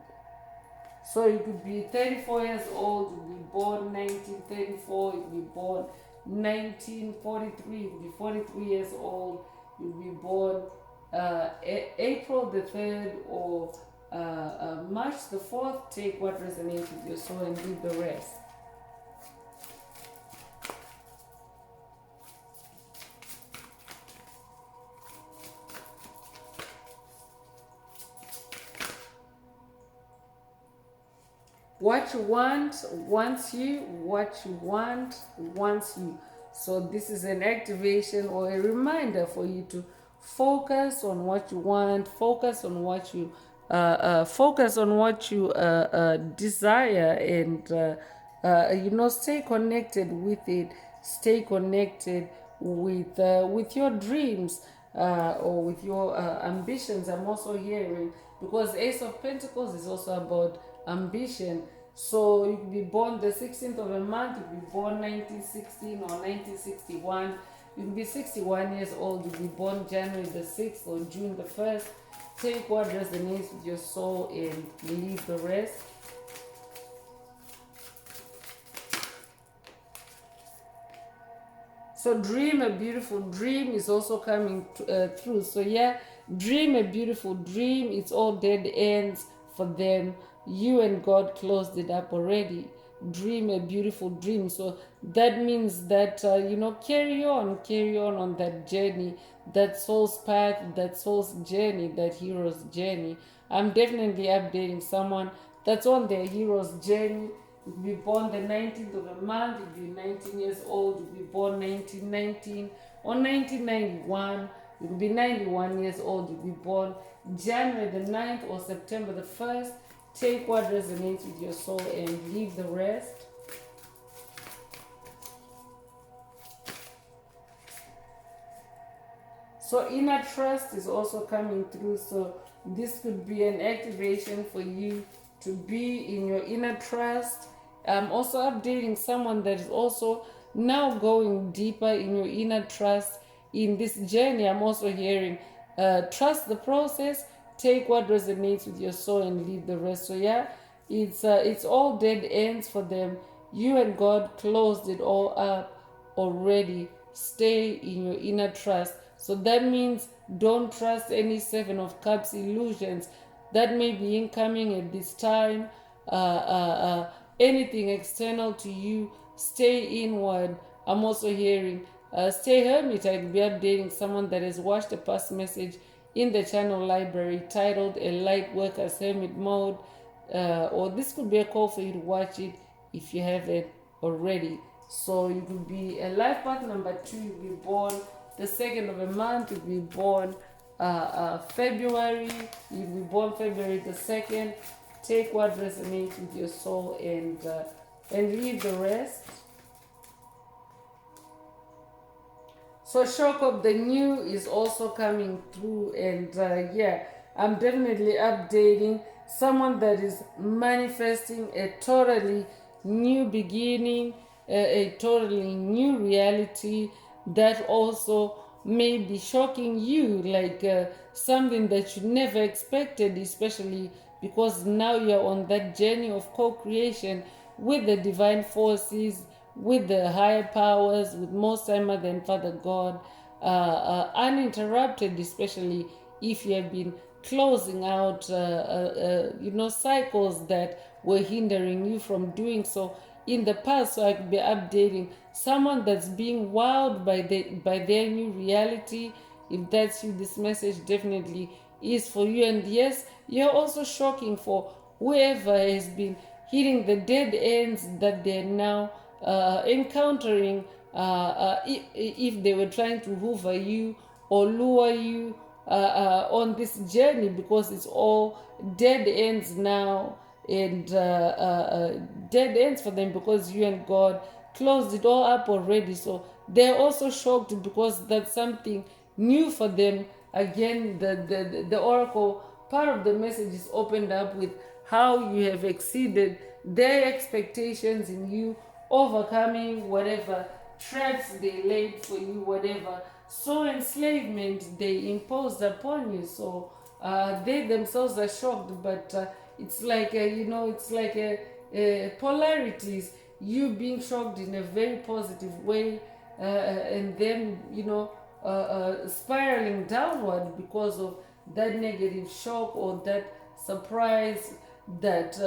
Speaker 1: So you could be 34 years old, you could be born 1934, you could be born 1943, you could be 43 years old, you could be born April the 3rd or March the 4th. Take what resonates with your soul and leave the rest. What you want wants you, what you want wants you. So this is an activation or a reminder for you to focus on what you want, focus on what you desire, and stay connected with it. Stay connected with your dreams or with your ambitions. I'm also hearing, because Ace of Pentacles is also about ambition. So you could be born the 16th of a month, you could be born 1916 or 1961. You could be 61 years old, you could be born January the 6th or June the 1st. Take what resonates with your soul and leave the rest. So dream a beautiful dream is also coming through. So yeah, dream a beautiful dream. It's all dead ends for them. You and God closed it up already. Dream a beautiful dream. So that means that carry on that journey, that soul's path, that soul's journey, that hero's journey. I'm definitely updating someone that's on their hero's journey. You could be born the 19th of a month, you could be 19 years old, you could be born 1919 or 1991, you could be 91 years old, you could be born January the 9th or September the 1st. Take what resonates with your soul and leave the rest. So inner trust is also coming through. So this could be an activation for you to be in your inner trust. I'm also updating someone that is also now going deeper in your inner trust in this journey. I'm also hearing trust the process, take what resonates with your soul and leave the rest. So yeah, it's all dead ends for them. You and God closed it all up already. Stay in your inner trust. So that means don't trust any Seven of Cups illusions that may be incoming at this time. Anything external to you, stay inward. I'm also hearing Stay hermit, I'll be updating someone that has watched a past message in the channel library titled A Light Worker's Hermit Mode. Or this could be a call for you to watch it if you haven't already. So you could be a life path number 2, you'll be born the 2nd of a month, you'll be born February, you'll be born February the 2nd. Take what resonates with your soul and leave the rest. So shock of the new is also coming through, and yeah, I'm definitely updating someone that is manifesting a totally new beginning, a totally new reality that also may be shocking you, like something that you never expected, especially because now you're on that journey of co-creation with the divine forces, with the higher powers, with Most High Mother and Father God, uninterrupted, especially if you have been closing out, cycles that were hindering you from doing so in the past. So I could be updating someone that's being wowed by their new reality. If that's you, this message definitely is for you. And yes, you're also shocking for whoever has been hitting the dead ends that they're now encountering, if they were trying to hoover you or lure you on this journey, because it's all dead ends now, and dead ends for them because you and God closed it all up already. So they're also shocked because that's something new for them. Again, the oracle part of the message is opened up with how you have exceeded their expectations in you, overcoming whatever traps they laid for you, whatever so enslavement they imposed upon you. So they themselves are shocked, but it's like it's like a polarities. You being shocked in a very positive way, and then spiraling downward because of that negative shock or that surprise that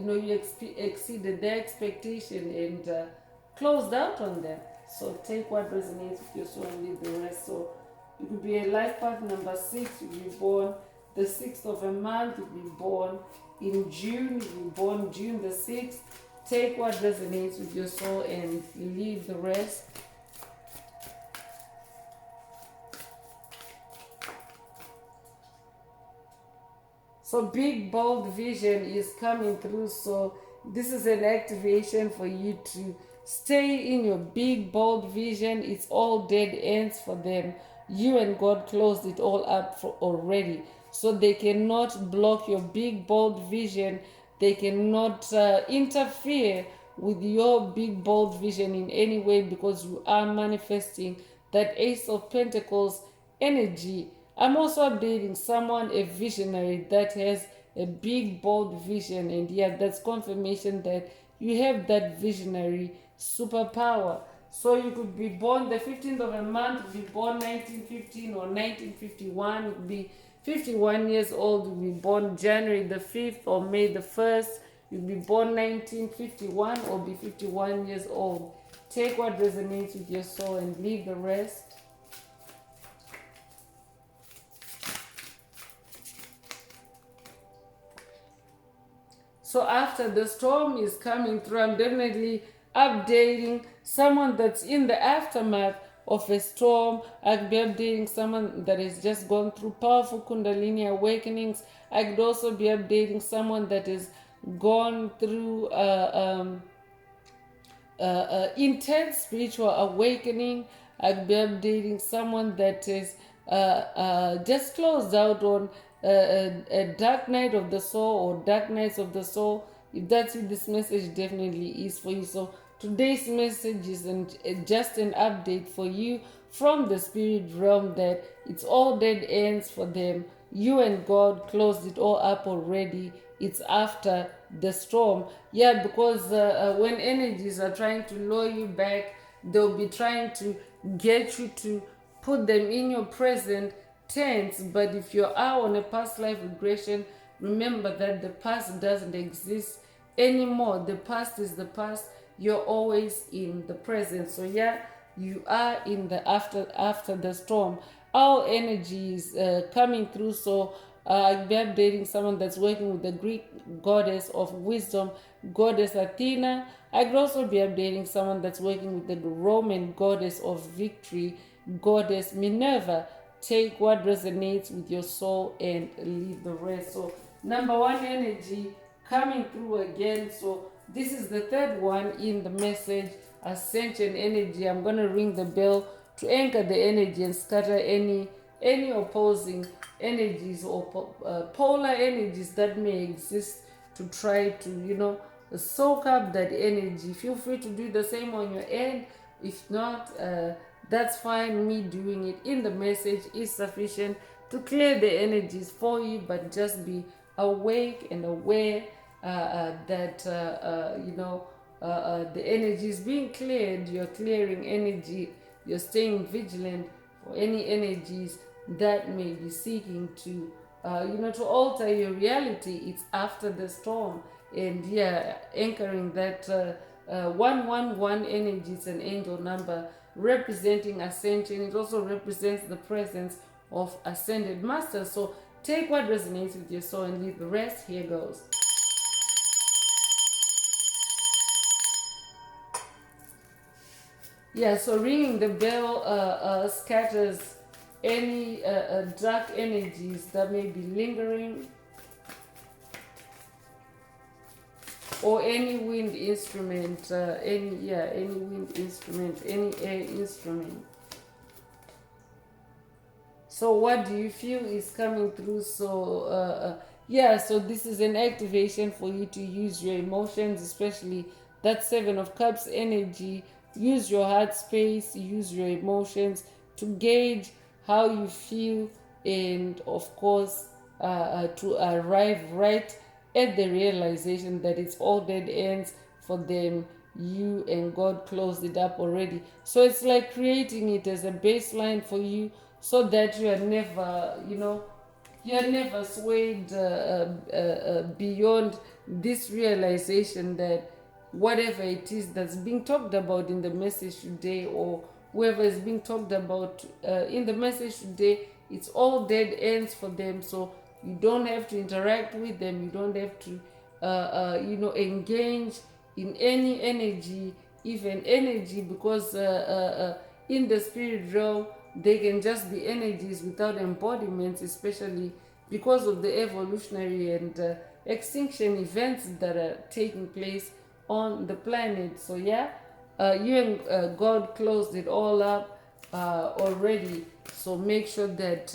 Speaker 1: you exceeded their expectation and closed out on them. So take what resonates with your soul and leave the rest. So you could be a life path number 6, you'll be born the 6th of a month, you'll be born in June, you'll be born June the 6th. Take what resonates with your soul and leave the rest. So big bold vision is coming through. So this is an activation for you to stay in your big bold vision. It's all dead ends for them. You and God closed it all up for already. So they cannot block your big bold vision. They cannot interfere with your big bold vision in any way, because you are manifesting that Ace of Pentacles energy. I'm also updating someone, a visionary that has a big bold vision, and yeah, that's confirmation that you have that visionary superpower. So you could be born the 15th of a month, be born 1915 or 1951, you could be 51 years old, you'll be born January the 5th or May the 1st, you'll be born 1951 or be 51 years old. Take what resonates with your soul and leave the rest. So after the storm is coming through, I'm definitely updating someone that's in the aftermath of a storm. I could be updating someone that has just gone through powerful Kundalini awakenings. I could also be updating someone that has gone through intense spiritual awakening. I could be updating someone that is just closed out on a dark night of the soul or dark nights of the soul. If that's what this message definitely is for you. So today's message is just an update for you from the spirit realm that it's all dead ends for them. You and God closed it all up already. It's after the storm. Yeah, because when energies are trying to lure you back, they'll be trying to get you to put them in your present tense. But if you are on a past life regression, remember that the past doesn't exist anymore. The past is the past. You're always in the present. So yeah, you are in the after the storm. Our energy is coming through. So I'll be updating someone that's working with the Greek goddess of wisdom, goddess Athena. I could also be updating someone that's working with the Roman goddess of victory, goddess Minerva. Take what resonates with your soul and leave the rest. So number one energy coming through again. So this is the third one in the message, Ascension energy. I'm going to ring the bell to anchor the energy and scatter any opposing energies or polar energies that may exist, to try to soak up that energy. Feel free to do the same on your end. If not, that's fine. Me doing it in the message is sufficient to clear the energies for you, but just be awake and aware that the energy is being cleared. You're clearing energy. You're staying vigilant for any energies that may be seeking to to alter your reality. It's after the storm, and anchoring that 111 energy. It's an angel number representing ascension. It also represents the presence of ascended masters. So take what resonates with your soul and leave the rest. Here goes. So ringing the bell scatters any dark energies that may be lingering, or any wind instrument, any wind instrument, any air instrument. So what do you feel is coming through? So so this is an activation for you to use your emotions, especially that Seven of Cups energy. Use your heart space, use your emotions to gauge how you feel, and of course to arrive right at the realization that it's all dead ends for them. You and God closed it up already. So it's like creating it as a baseline for you, so that you are never, you're never swayed beyond this realization that whatever it is that's being talked about in the message today, or whoever is being talked about in the message today, it's all dead ends for them. So you don't have to interact with them. You don't have to engage in any energy, even energy, because in the spirit realm they can just be energies without embodiments, especially because of the evolutionary and extinction events that are taking place on the planet. So you and God closed it all up already. So make sure that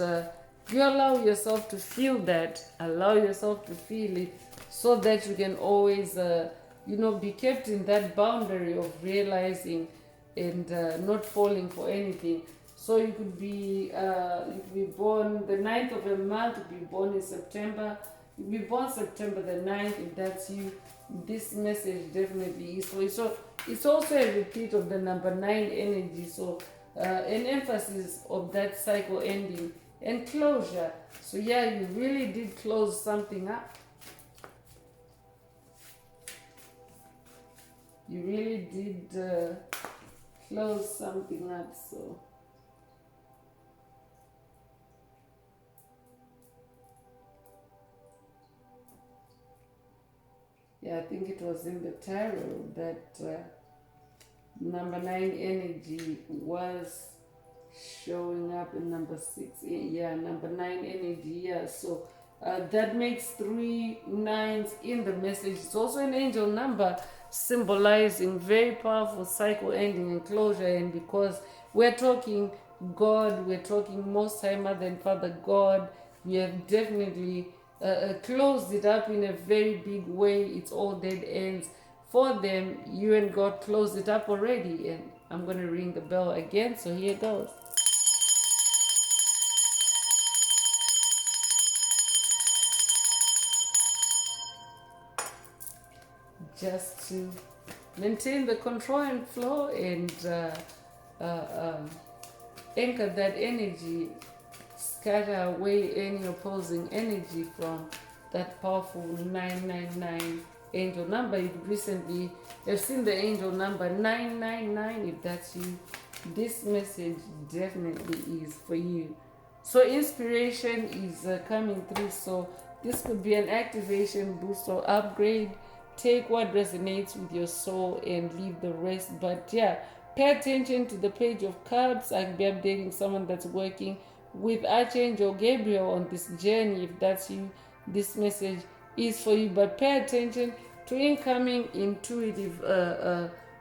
Speaker 1: you allow yourself to feel that, allow yourself to feel it, so that you can always be kept in that boundary of realizing and not falling for anything. So you could be born the 9th of a month, you could be born in September, you could be born September the 9th. If that's you, this message definitely is for you. So it's also a repeat of the number 9 energy. So an emphasis of that cycle ending and closure. So you really did close something up. You really did close something up. So I think it was in the tarot that number 9 energy was showing up in number 6. Number 9 energy. So that makes 3 9s in the message. It's also an angel number, symbolizing very powerful cycle ending and closure. And because we're talking God, we're talking Most High Mother and Father God, we have definitely closed it up in a very big way. It's all dead ends for them. You and God closed it up already. And I'm going to ring the bell again. So here goes. Just to maintain the control and flow and anchor that energy, scatter away any opposing energy from that powerful 999 angel number. You recently have seen the angel number 999. If that's you, this message definitely is for you. So inspiration is coming through. So this could be an activation, boost, or upgrade. Take what resonates with your soul and leave the rest. But yeah, pay attention to the Page of Cups. I could be updating someone that's working with Archangel Gabriel on this journey. If that's you, this message is for you. But pay attention to incoming intuitive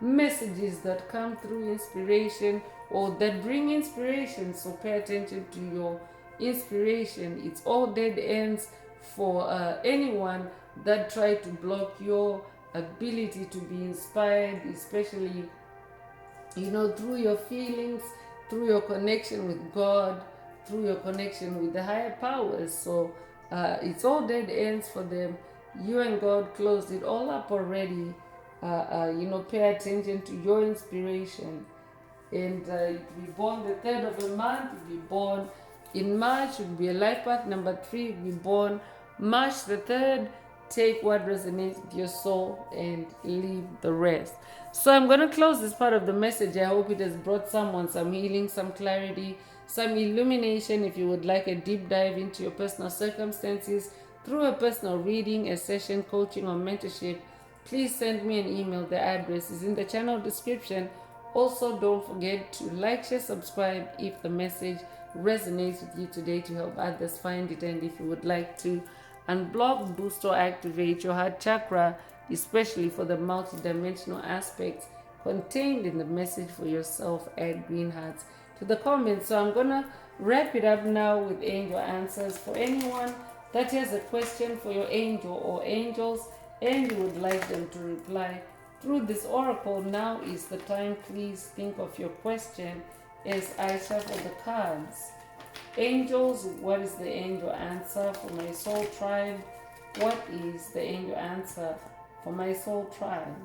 Speaker 1: messages that come through inspiration or that bring inspiration. So pay attention to your inspiration. It's all dead ends for anyone that try to block your ability to be inspired, especially through your feelings, through your connection with God, through your connection with the higher powers. So it's all dead ends for them. You and God closed it all up already. Pay attention to your inspiration. And you'd be born the 3rd of the month, you'd be born in March, you'd be a life path number 3, you'd be born March the 3rd. Take what resonates with your soul and leave the rest. So I'm going to close this part of the message. I hope it has brought someone some healing, some clarity, some illumination. If you would like a deep dive into your personal circumstances through a personal reading, a session, coaching, or mentorship, please send me an email. The address is in the channel description. Also, don't forget to like, share, subscribe if the message resonates with you today to help others find it. And if you would like to unblock, boost, or activate your heart chakra, especially for the multidimensional aspects contained in the message for yourself, add green hearts to the comments. So I'm gonna wrap it up now with angel answers. For anyone that has a question for your angel or angels and you would like them to reply through this oracle, now is the time. Please think of your question as I shuffle the cards. Angels, what is the angel answer for my soul tribe? What is the angel answer for my soul tribe?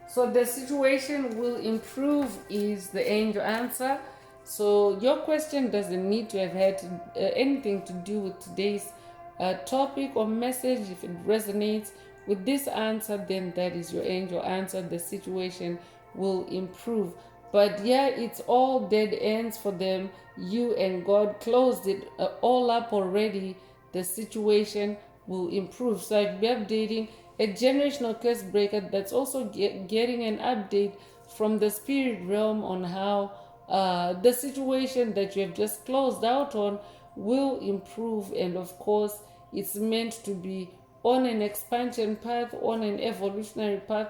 Speaker 1: So the situation will improve is the angel answer. So your question doesn't need to have had anything to do with today's topic or message. If it resonates with this answer, then that is your angel answer. The situation will improve. But yeah, it's all dead ends for them. You and God closed it all up already. The situation will improve. So I'll be updating a generational curse breaker that's also getting an update from the spirit realm on how the situation that you have just closed out on will improve. And of course, it's meant to be on an expansion path, on an evolutionary path.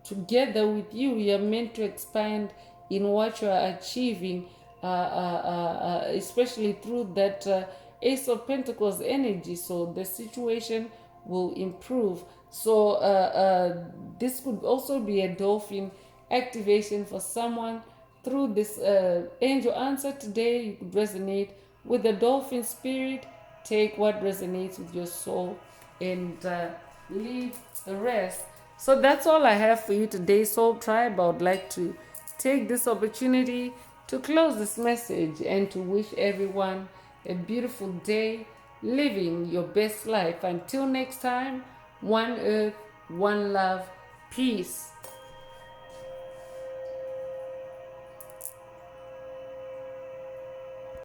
Speaker 1: Together with you, you're meant to expand in what you are achieving, especially through that Ace of Pentacles energy. So the situation will improve. So this could also be a dolphin activation for someone. Through this angel answer today, you could resonate with the dolphin spirit. Take what resonates with your soul and leave the rest. So that's all I have for you today, Soul Tribe. I would like to take this opportunity to close this message and to wish everyone a beautiful day, living your best life. Until next time, one earth, one love, peace.